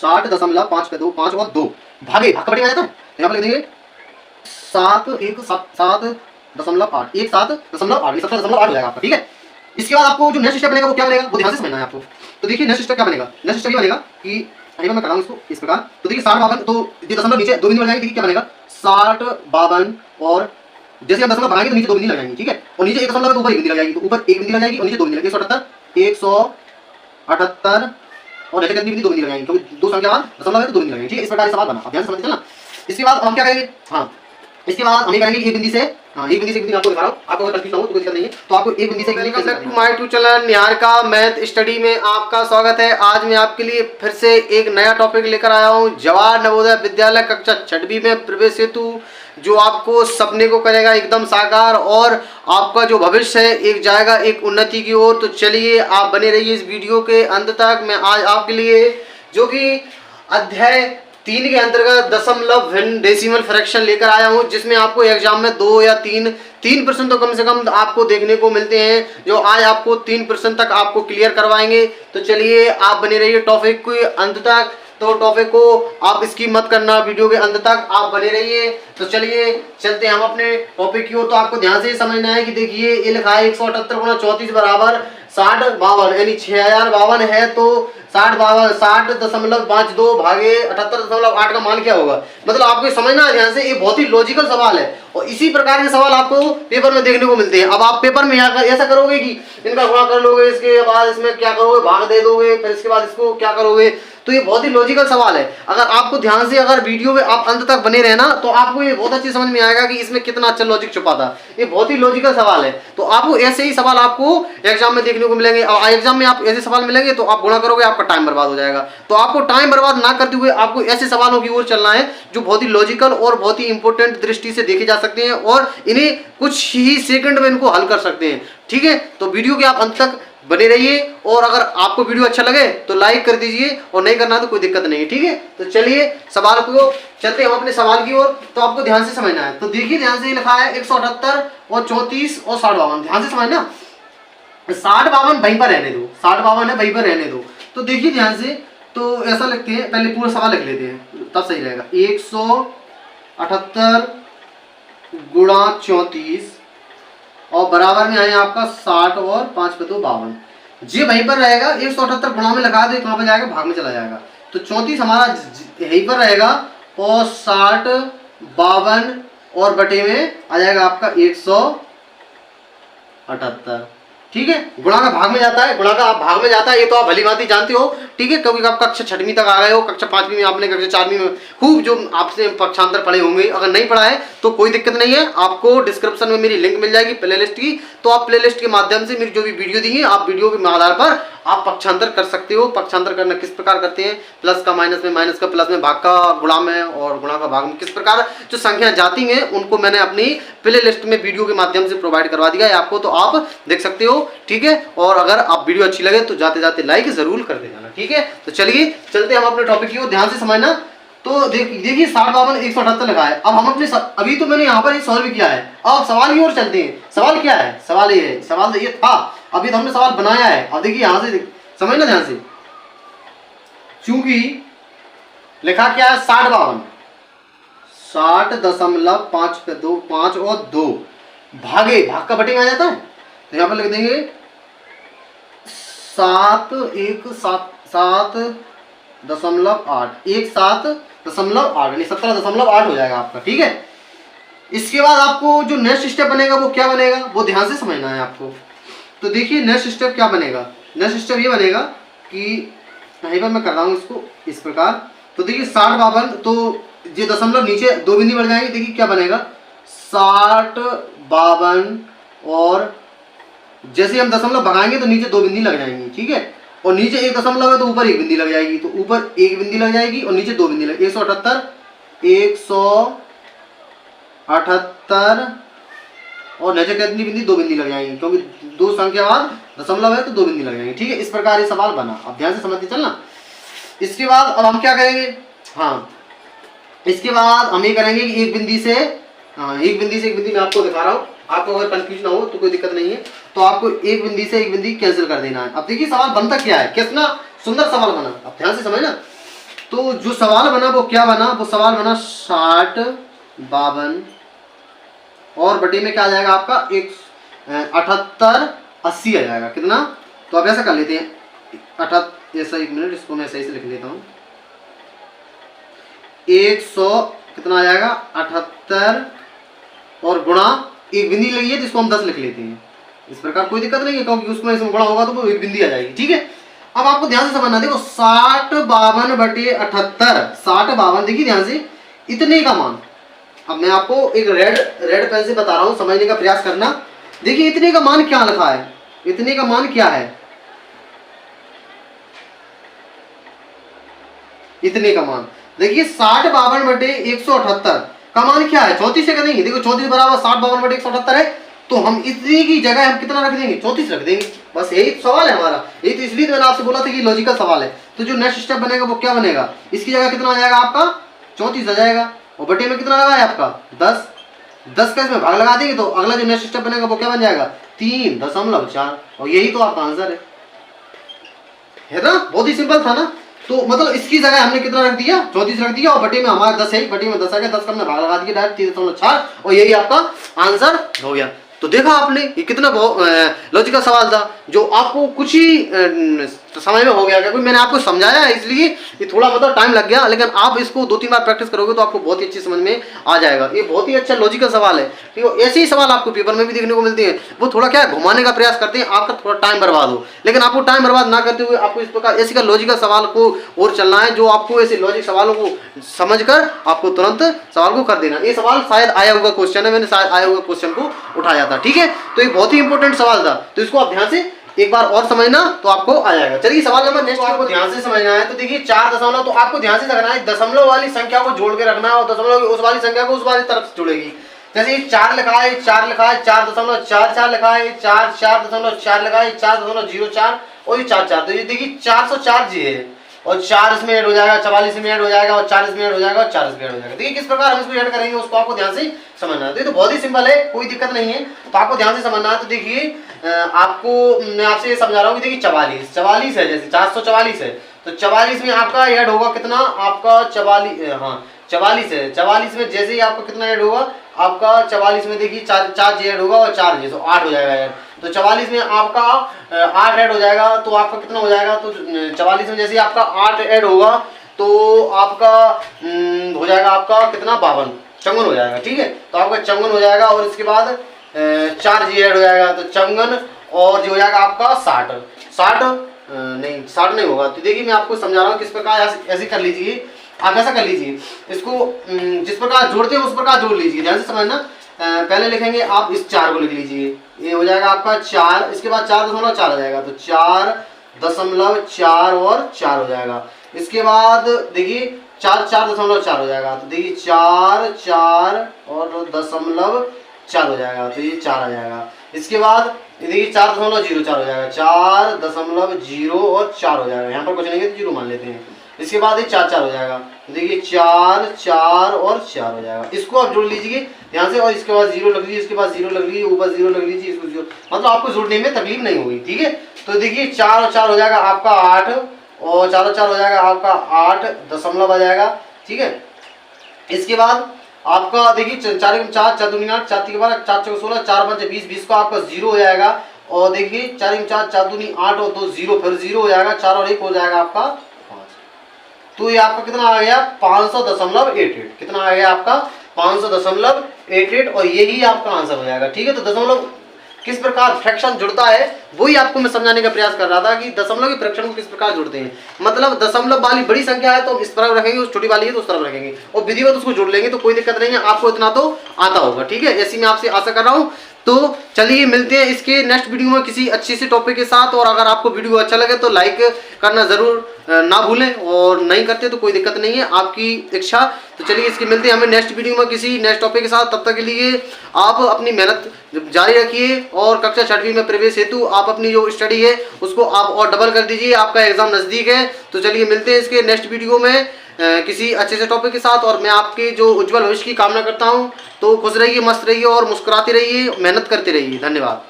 60.5 पे 2 5 और 2 भागे भाग कबड्डी में आ जाता है। तो यहाँ पर लिख देंगे 7.8 17.8 हो जाएगा आपका। ठीक है, इसके बाद आपको जो नेक्स्ट स्टेप बनेगा वो क्या बनेगा, वो ध्यान से समझना है आपको। तो देखिए नेक्स्ट स्टेप क्या बनेगा, नेक्स्ट स्टेप ये बनेगा कि मैं कराऊँ इसको इस प्रकार। तो देखिए 60 52 तो ये दशमलव नीचे 2 बिंदु लग जाएंगे। देखिए क्या बनेगा 60 52 और जैसे हम दशमलव भागेंगे तो नीचे 2 बिंदु लग जाएंगे। ठीक है, और नीचे 1 दशमलव है तो ऊपर 1 बिंदु लग जाएगी, तो ऊपर 1 बिंदु लग जाएगी और नीचे 2 बिंदु लग जाएगी। 178 और नीचे कितनी बिंदु 2 बिंदु लग जाएंगे, क्योंकि दो संख्या बाद दशमलव है तो 2 बिंदु लगेंगे। ठीक है, इस प्रकार सवाल बना, अब ध्यान से समझते चलना। इसके बाद हम क्या करेंगे, हाँ इसके बाद हम ये करेंगे एक बिंदु से एक बिंदु आपको दिखा रहा हूँ, आपको अगर कंफ्यूजन हो तो कोई दिक्कत नहीं है। तो आपको एक बिंदु से welcome back to my YouTube channel Nihar का मैथ स्टडी में आपका स्वागत है। आज मैं आपके लिए फिर से एक नया टॉपिक लेकर आया हूँ, जवाहर नवोदय विद्यालय कक्षा 6वीं में प्रवेश हेतु, जो आपको सपने को करेगा एकदम साकार और आपका जो भविष्य है एक जाएगा एक उन्नति की ओर। तो चलिए आप बने रहिए इस वीडियो के अंत तक। मैं आज आपके लिए जो कि अध्याय 3 के अंतर्गत दशमलव भिन्न डेसिमल फ्रैक्शन लेकर आया हूं, जिसमें आपको एग्जाम में 2 या 3% तो कम से कम आपको देखने को मिलते हैं, जो आज आपको 3% तक आपको क्लियर करवाएंगे। तो चलिए आप बने रहिए टॉपिक के अंत तक। तो टॉपिक को आप स्किप मत करना, वीडियो के अंत तक आप बने रहिए। तो चलिए चलते हैं हम अपने टॉपिक की ओर। तो आपको ध्यान से समझना है कि देखिए ये लिखा है 178 गुणा 34 बराबर 60 52, यानी 6052 है तो 60.52 भागे 78.8 का मान क्या होगा। मतलब आपको समझना है ध्यान से, ये बहुत ही लॉजिकल सवाल है और इसी प्रकार के सवाल आपको पेपर में देखने को मिलते हैं। अब आप पेपर में ऐसा करोगे कि इनका गुणा कर लोगे, इसके बाद इसमें क्या करोगे भाग दे दोगे, फिर इसके बाद इसको क्या करोगे। तो ये बहुत ही लॉजिकल सवाल है। अगर आपको ध्यान से अगर वीडियो में आप अंत तक बने रहना तो आपको ये बहुत अच्छी समझ में आएगा कि इसमें कितना अच्छा लॉजिक छुपा था। ये बहुत ही लॉजिकल सवाल है। तो आपको ऐसे ही सवाल आपको एग्जाम में देखने को मिलेंगे और एग्जाम में आप ऐसे सवाल मिलेंगे तो आप गुणा करोगे, आपका टाइम बर्बाद हो जाएगा। तो आपको टाइम बर्बाद ना करते हुए आपको ऐसे सवालों की ओर चलना है जो बहुत ही लॉजिकल और बहुत ही इंपॉर्टेंट दृष्टि से देखे जा सकते हैं और इन्हें कुछ ही सेकंड में इनको हल कर सकते हैं। ठीक है, तो वीडियो के आप अंत तक बने रहिए और अगर आपको वीडियो अच्छा लगे तो लाइक कर दीजिए और नहीं करना तो कोई दिक्कत नहीं है। ठीक है, तो चलिए सवाल को चलते हैं हम अपने सवाल की ओर। तो आपको ध्यान से समझना है। तो देखिए ध्यान से लिखा है 178 और 34 और 60 52, ध्यान से समझना। 60 52 वहीं पर रहने दो, 60 52 है वहीं पर रहने दो। तो देखिए ध्यान से, तो ऐसा लिखते हैं, पहले पूरा सवाल लिख लेते हैं तब सही रहेगा। 178 गुणा 34 और बराबर में आए आपका 60 और 5 पे 2 52, जी वहीं पर रहेगा। 178 गुणा में लगा दो, कहाँ पे जाएगा भाग में चला जाएगा। तो 34 हमारा यहीं पर रहेगा और 60 52 और बटे में आ जाएगा आपका 178। ठीक है, गुणा का भाग में जाता है, गुणा का आप भाग में जाता है, ये तो आप भली भांति जानते हो। ठीक है, क्योंकि आप कक्षा 6वीं तक आ गए हो, कक्षा 5वीं में आपने कक्षा 4वीं में खूब जो आपसे पक्षांतर पढ़े होंगे। अगर नहीं पढ़ा है तो कोई दिक्कत नहीं है, आपको डिस्क्रिप्शन में मेरी लिंक मिल जाएगी प्लेलिस्ट की। तो आप प्लेलिस्ट के माध्यम से मेरी जो भी वीडियो दी है, आप वीडियो के आधार पर आप पक्षांतर कर सकते हो। पक्षांतर करना किस प्रकार करते हैं, प्लस का माइनस में, माइनस का प्लस में, भाग का गुणा में और गुणा का भाग में, किस प्रकार जो संख्या जाती हैं उनको मैंने अपनी प्ले लिस्ट में वीडियो के माध्यम से प्रोवाइड करवा दिया है आपको, तो आप देख सकते हो। ठीक है, और अगर आप वीडियो अच्छी लगे तो जाते जाते लाइक जरूर कर देना। ठीक है, तो चलिए चलते हम अपने टॉपिक की ओर, ध्यान से समझना। तो देखिए 60 52 178 लगा है। अब हम अपने अभी तो मैंने यहाँ पर सॉल्व किया है, अब सवाल की ओर चलते हैं। सवाल क्या है, सवाल ये है, सवाल तो ये था, अभी तो हमने सवाल बनाया है। अब देखिए यहाँ से समझना ध्यान से, चूंकि लिखा क्या है 60 52 60.5 पे 2 5 और 2 भागे भाग का बटे में आ जाता है। तो यहाँ पर लिख देंगे 17.8 यानी 17.8 हो जाएगा आपका। ठीक है, इसके बाद आपको जो नेक्स्ट स्टेप बनेगा वो क्या बनेगा, वो ध्यान से समझना है आपको। तो देखिए नेक्स्ट स्टेप क्या बनेगा, नेक्स्ट स्टेप ये बनेगा कि यहीं पर मैं कर रहा हूँ इसको इस प्रकार। तो देखिए 60 52 तो ये दशमलव नीचे 2 बिंदु बढ़ जाएंगे। देखिए क्या बनेगा 60 52 और जैसे हम दशमलव भगाएंगे तो नीचे 2 बिंदी लग जाएंगी। ठीक है, और नीचे 1 दशमलव है तो ऊपर 1 बिंदी लग जाएगी, तो ऊपर 1 बिंदी लग जाएगी और नीचे 2 बिंदी लग 178 और नीचे कितनी बिंदी 2 बिंदी लग जाएंगी, क्योंकि दो संख्या बाद दशमलव है तो 2 बिंदी लग जाएंगी। ठीक है, इस प्रकार ये सवाल बना, अब ध्यान से समझते चलना। इसके बाद अब हम क्या करेंगे, हाँ इसके बाद हम ये करेंगे कि एक बिंदी से एक बिंदी मैं आपको दिखा रहा हूँ, आपको अगर कंफ्यूजन हो तो कोई दिक्कत नहीं है। तो आपको एक बिंदी से एक बिंदी कैंसिल कर देना है। अब देखिए सवाल बनता क्या है, कितना सुंदर सवाल बना, अब ध्यान से समझना। तो जो सवाल बना वो क्या बना, वो सवाल बना 60 52 और बटे में क्या आ जाएगा आपका 78 80 आ जाएगा। कितना, तो अब ऐसा कर लेते हैं 78, ऐसा 1 मिनट इसको मैं सही से लिख लेता हूँ, 100 कितना आ जाएगा 78 और गुणा एक बिंदी लगी है जिसको हम 10 लिख लेते हैं। इस प्रकार कोई दिक्कत नहीं है क्योंकि उसमें इसमें गुणा होगा तो वो एक बिंदी आ जाएगी। ठीक है, अब आपको ध्यान से समझना, देखो 60 52 बटे 78, 60 52 देखिए ध्यान से इतने का मान। अब मैं आपको एक रेड पेन से बता रहा हूं, समझने का प्रयास करना। देखिए इतने का मान क्या लिखा है, इतने का मान क्या है, इतने का मान देखिए 60 52 बटे 178 का मान क्या है, 34 है। नहीं देखो 34 बराबर 60 52 बटे 178 है, तो हम इतने की जगह हम कितना रख देंगे, 34 रख देंगे। बस यही सवाल है हमारा, यही तो इसलिए तो मैंने आपसे बोला था कि लॉजिकल सवाल है। तो जो नेक्स्ट स्टेप बनेगा वो क्या बनेगा, इसकी जगह कितना आ जाएगा आपका 34 आ जाएगा और बटे में कितना लगा है आपका 10 का इसमें भाग लगा देंगे तो अगला जो नेक्स्ट स्टेप बनेगा वो क्या बन जाएगा 3.4 और यही तो आपका आंसर है ना। बहुत ही सिंपल था ना। तो मतलब इसकी जगह हमने कितना रख दिया 34 रख दिया और बटे में हमारा 10 है, बटे में 10 आ गया, 10 का हमने भाग लगा दिया डायरेक्ट 3.4 और यही आपका आंसर हो गया। तो देखा आपने ये कितना लॉजिकल सवाल था जो आपको कुछ ही समय में हो गया। क्योंकि मैंने आपको समझाया है इसलिए ये थोड़ा मतलब टाइम लग गया, लेकिन आप इसको 2-3 बार प्रैक्टिस करोगे तो आपको बहुत ही अच्छी समझ में आ जाएगा। ये बहुत ही अच्छा लॉजिकल सवाल है। ठीक है, ऐसे ही सवाल आपको पेपर में भी देखने को मिलते हैं। वो थोड़ा क्या घुमाने का प्रयास करते हैं, आपका थोड़ा टाइम बर्बाद हो, लेकिन आपको टाइम बर्बाद ना करते हुए आपको इस प्रकार ऐसे का लॉजिकल सवाल को और चलना है जो आपको ऐसे लॉजिक सवालों को समझकर आपको तुरंत सवाल को कर देना। ये सवाल शायद आया हुआ क्वेश्चन है, मैंने शायद आया हुआ क्वेश्चन को उठाया था। ठीक है, तो ये बहुत ही इंपॉर्टेंट सवाल था, तो इसको आप ध्यान से एक बार और समझना तो आपको आ जाएगा। चलिए सवाल नंबर नेक्स्ट आपको ध्यान से समझना है। तो देखिए 4 दशमलव, तो आपको ध्यान से रखना है, दशमलव वाली संख्या को जोड़ के रखना है और दशमलव उस वाली संख्या को उस वाली तरफ से जुड़ेगी। जैसे 4 लिखा है, 4 लिखा है, 4.44 लिखा है, 4.4 लिखा है, 4.04 और ये 4 तो ये देखिए 404 जी है और 4 इसमें ऐड हो जाएगा, 44 में ऐड हो जाएगा और 4 इसमें ऐड हो जाएगा और 4 इसमें ऐड हो जाएगा। देखिए किस प्रकार हम इसको ऐड करेंगे उसको आपको ध्यान से समझना है। तो ये तो बहुत ही सिंपल है, कोई दिक्कत नहीं है, तो आपको ध्यान से समझना है। तो देखिए आपको मैं आपसे ये समझा रहा हूँ कि देखिए 44 है, जैसे 444 है तो 44 में आपका ऐड होगा कितना, आपका 44 है, 44 में जैसे ही आपका कितना ऐड होगा, आपका 44 में देखिए 4 जी ऐड होगा और 4 जी, तो 8 हो जाएगा ऐड। तो 44 में आपका 8 ऐड हो जाएगा तो आपका कितना हो जाएगा, तो 44 में जैसे ही आपका 8 ऐड होगा तो आपका हो जाएगा आपका कितना 52 54 हो जाएगा। ठीक है, तो आपका 54 हो जाएगा और इसके बाद 4 जी ऐड हो जाएगा तो 54 और जो हो जाएगा आपका 60 नहीं होगा। तो देखिए मैं आपको समझा रहा हूँ किस प्रकार ऐसे कर लीजिए, आप ऐसा कर लीजिए, इसको जिस प्रकार जोड़ते हैं उस प्रकार जोड़ लीजिए, ध्यान से समझना। पहले लिखेंगे आप इस 4 को लिख लीजिए, ये हो जाएगा आपका 4, इसके बाद 4.4 आ जाएगा तो 4.4 और 4 हो जाएगा। इसके बाद देखिए 4.4 हो जाएगा तो देखिए 4 और 0.4 हो जाएगा तो ये 4 आ जाएगा। इसके बाद देखिए 4.04 हो जाएगा, 4.0 और 4 हो जाएगा, यहाँ पर कुछ नहीं है तो 0 मान लेते हैं। इसके बाद ये 4 हो जाएगा तो देखिए 4 और 4 हो जाएगा। इसको आप जोड़ लीजिए ध्यान से और इसके बाद 0 लग लीजिए, इसके बाद 0 लग लीजिए, ऊपर 0 लग लीजिए, इसको 0, मतलब आपको जोड़ने में तकलीफ नहीं होगी। ठीक है, तो देखिए 4 और 4 हो जाएगा आपका 8 और 4 और 4 हो जाएगा आपका 8 दशमलव आ जाएगा। ठीक है, इसके बाद आपका देखिए 4 4 4 दूनी 8, 4 3 12, 4 4 16, 4 5 20, 20 का आपका 0 हो जाएगा और देखिए 4 4 4 दूनी 8 और 2 0, फिर 0 हो जाएगा, 4 और 1 हो जाएगा आपका 5। तो ये आपका कितना आ गया 500.88, कितना आ गया आपका 500.88 और यही आपका आंसर हो जाएगा। ठीक है, तो दशमलव किस प्रकार फ्रैक्शन जुड़ता है वही आपको मैं समझाने का प्रयास कर रहा था कि दशमलव के फ्रैक्शन को किस प्रकार जुड़ते हैं। मतलब दशमलव वाली बड़ी संख्या है तो इस तरफ रखेंगे, उस छोटी वाली है तो उस तरफ रखेंगे और विधिवत उसको जोड़ लेंगे, तो कोई दिक्कत नहीं है, आपको इतना तो आता होगा। ठीक है, ऐसी मैं आपसे आशा कर रहा हूँ। तो चलिए मिलते हैं इसके नेक्स्ट वीडियो में किसी अच्छी सी टॉपिक के साथ, और अगर आपको वीडियो अच्छा लगे तो लाइक करना जरूर ना भूलें, और नहीं करते तो कोई दिक्कत नहीं है, आपकी इच्छा। तो चलिए इसके मिलते हैं हमें नेक्स्ट वीडियो में किसी नेक्स्ट टॉपिक के साथ। तब तक के लिए आप अपनी मेहनत जारी रखिए और कक्षा 6वीं में प्रवेश हेतु आप अपनी जो स्टडी है उसको आप और डबल कर दीजिए, आपका एग्जाम नजदीक है। तो चलिए मिलते हैं इसके नेक्स्ट वीडियो में किसी अच्छे से टॉपिक के साथ, और मैं आपके जो उज्जवल भविष्य की कामना करता हूं। तो खुश रहिए, मस्त रहिए और मुस्कुराते रहिए, मेहनत करते रहिए। धन्यवाद।